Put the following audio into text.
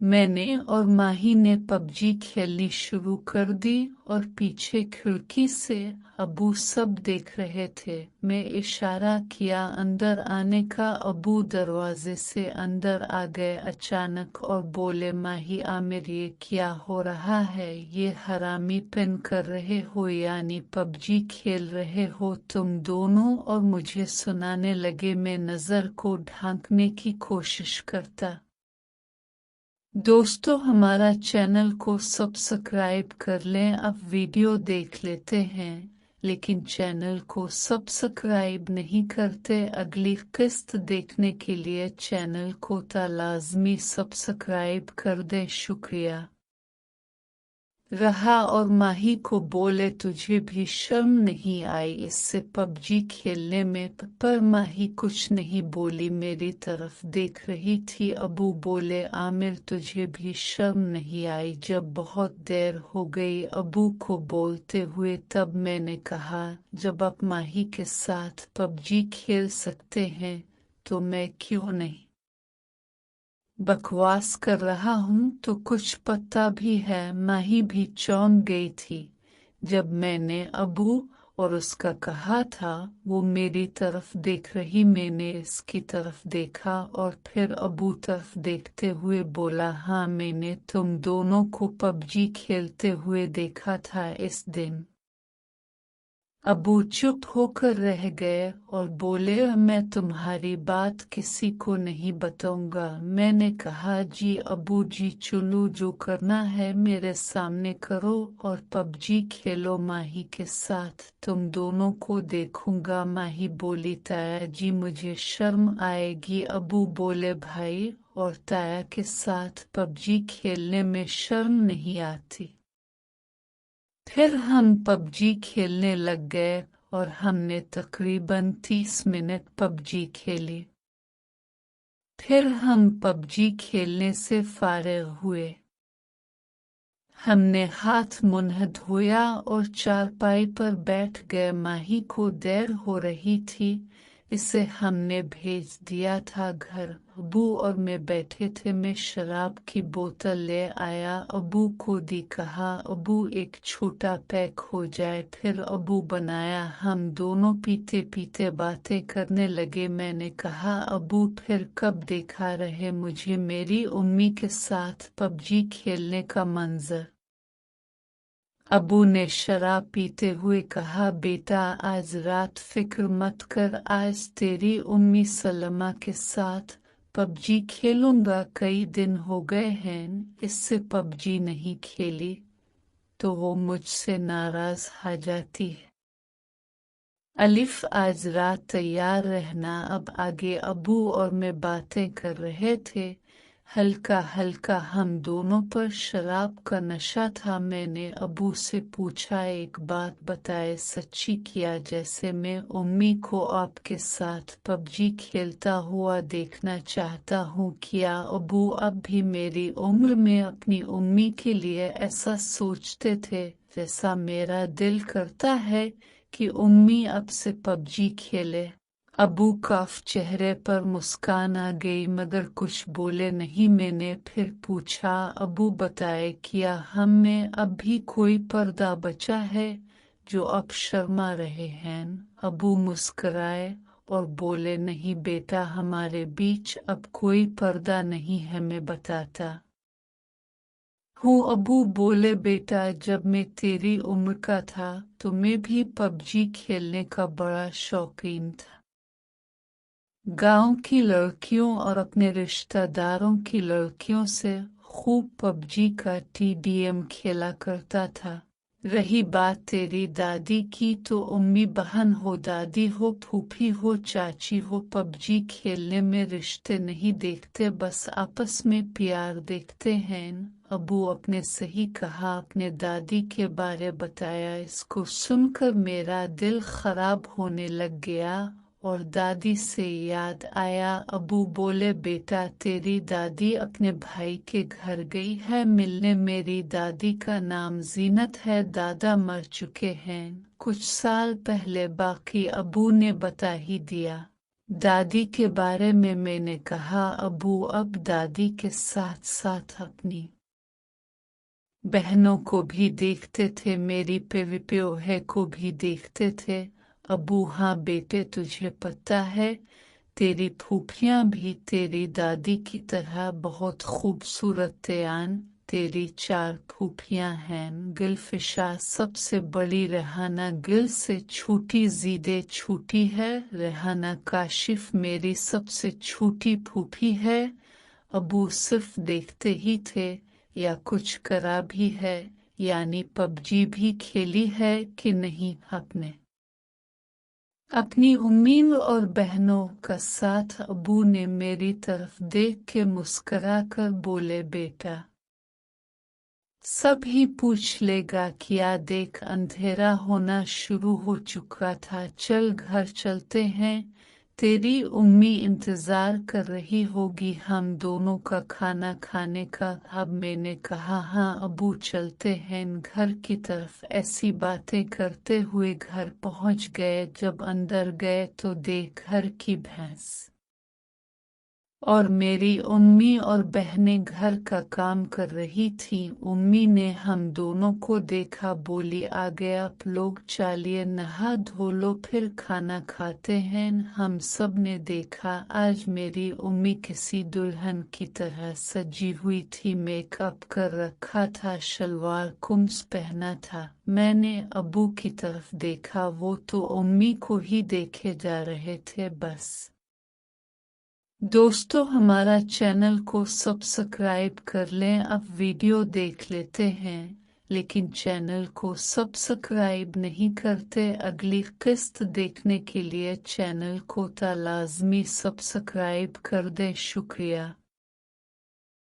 मैंने और माही ने पबजी खेलनी शुरू कर दी और पीछे खिड़की से अबू सब देख रहे थे। मैं इशारा किया अंदर आने का। अबू दरवाजे से अंदर आ गए अचानक और बोले, माही आमिर, ये क्या हो रहा है? ये हरामी पेन कर रहे हो यानी पबजी खेल रहे हो तुम दोनों? और मुझे सुनाने लगे। मैं नज़र को ढांकने की कोशिश करता। दोस्तों, हमारा चैनल को सब्सक्राइब कर लें। अब वीडियो देख लेते हैं लेकिन चैनल को सब्सक्राइब नहीं करते। अगली किस्त देखने के लिए चैनल को लाजमी सब्सक्राइब कर दें। शुक्रिया। रहा और माही को बोले, तुझे भी शर्म नहीं आई इससे पबजी खेलने में? पर माही कुछ नहीं बोली, मेरी तरफ देख रही थी। अबू बोले, आमिर तुझे भी शर्म नहीं आई? जब बहुत देर हो गई अबू को बोलते हुए तब मैंने कहा, जब आप माही के साथ पबजी खेल सकते हैं तो मैं क्यों नहीं? बकवास कर रहा हूँ तो कुछ पता भी है? माही भी चौंक गई थी जब मैंने अबू और उसका कहा था। वो मेरी तरफ देख रही, मैंने इसकी तरफ देखा और फिर अबू तरफ देखते हुए बोला, हाँ मैंने तुम दोनों को पबजी खेलते हुए देखा था इस दिन। अबू चुप होकर रह गए और बोले, मैं तुम्हारी बात किसी को नहीं बताऊंगा। मैंने कहा, जी अबू जी, चलो जो करना है मेरे सामने करो और पबजी खेलो माही के साथ, तुम दोनों को देखूंगा। माही बोली, ताया जी मुझे शर्म आएगी। अबू बोले, भाई और ताया के साथ पबजी खेलने में शर्म नहीं आती? फिर हम पबजी खेलने लग गए और हमने तकरीबन 30 मिनट पबजी खेली। फिर हम पबजी खेलने से फारिग हुए। हमने हाथ मुंह धोया और चारपाई पर बैठ गए। माही को देर हो रही थी, इसे हमने भेज दिया था घर। अबू और मैं बैठे थे। मैं शराब की बोतल ले आया, अबू को दी, कहा अबू एक छोटा पैक हो जाए। फिर अबू बनाया। हम दोनों पीते पीते बातें करने लगे। मैंने कहा, अबू फिर कब देखा रहे मुझे मेरी उम्मी के साथ पबजी खेलने का मंजर? अबू ने शराब पीते हुए कहा, बेटा आज रात फिक्र मत कर, आज तेरी उम्मी सलमा के साथ पबजी खेलूंगा। कई दिन हो गए हैं इससे पबजी नहीं खेली तो वो मुझसे नाराज हो जाती है। अलिफ आज रात तैयार रहना। अब आगे अबू और मैं बातें कर रहे थे। हल्का हल्का हम दोनों पर शराब का नशा था। मैंने अबू से पूछा, एक बात बताए, सच्ची किया जैसे मैं उम्मी को आपके साथ पबजी खेलता हुआ देखना चाहता हूँ, क्या अबू अब भी मेरी उम्र में अपनी उम्मी के लिए ऐसा सोचते थे जैसा मेरा दिल करता है कि उम्मी अब से पबजी खेले? अबू काफ चेहरे पर मुस्कान आ गई मगर कुछ बोले नहीं। मैंने फिर पूछा, अबू बताए, क्या हम में अब भी कोई पर्दा बचा है जो अब शर्मा रहे हैं? अबू मुस्कराए और बोले, नहीं बेटा, हमारे बीच अब कोई पर्दा नहीं है, मैं बताता हूँ। अबू बोले, बेटा जब मैं तेरी उम्र का था तो मैं भी पबजी खेलने का बड़ा शौकीन था। गांव की लड़कियों और अपने रिश्तेदारों की लड़कियों से खूब पबजी का TDM खेला करता था। रही बात तेरी दादी की तो उम्मी बहन हो, दादी हो, फूफी हो, चाची हो, पबजी खेलने में रिश्ते नहीं देखते, बस आपस में प्यार देखते हैं। अबू अपने सही कहा, अपने दादी के बारे बताया। इसको सुनकर मेरा दिल खराब होने लग गया और दादी से याद आया। अबू बोले, बेटा तेरी दादी अपने भाई के घर गई है मिलने। मेरी दादी का नाम जीनत है, दादा मर चुके हैं कुछ साल पहले, बाकी अबू ने बता ही दिया। दादी के बारे में मैंने कहा अबू अब दादी के साथ साथ अपनी बहनों को भी देखते थे, मेरी प्योहे को भी देखते थे। अबू हाँ बेटे, तुझे पता है तेरी फूफियाँ भी तेरी दादी की तरह बहुत खूबसूरत हैं। तेरी 4 फूफियाँ हैं। गिलफिशा सबसे बड़ी, रेहाना गिल से छोटी, जीदे छोटी है, रेहाना काशिफ मेरी सबसे छोटी फूफी है। अबू सिर्फ देखते ही थे या कुछ करा भी है, यानी पबजी भी खेली है कि नहीं आपने? अपनी उम्मी और बहनों का साथ। अबू ने मेरी तरफ देख के मुस्करा कर बोले बेटा सब ही पूछ लेगा क्या, देख अंधेरा होना शुरू हो चुका था, चल घर चलते हैं, तेरी उम्मी इंतजार कर रही होगी हम दोनों का खाना खाने का। अब मैंने कहा हाँ अबू चलते हैं घर की तरफ। ऐसी बातें करते हुए घर पहुंच गए। जब अंदर गए तो देख घर की भैंस और मेरी उम्मी और बहनें घर का काम कर रही थीं। उम्मी ने हम दोनों को देखा, बोली आगे आप लोग चलिए नहा धो लो फिर खाना खाते हैं। हम सब ने देखा आज मेरी उम्मी किसी दुल्हन की तरह सजी हुई थी, मेकअप कर रखा था, शलवार कुम्स पहना था। मैंने अबू की तरफ देखा, वो तो उम्मी को ही देखे जा रहे थे बस। दोस्तों हमारा चैनल को सब्सक्राइब कर लें। अब वीडियो देख लेते हैं लेकिन चैनल को सब्सक्राइब नहीं करते। अगली किस्त देखने के लिए चैनल को लाजमी सब्सक्राइब कर दें। शुक्रिया।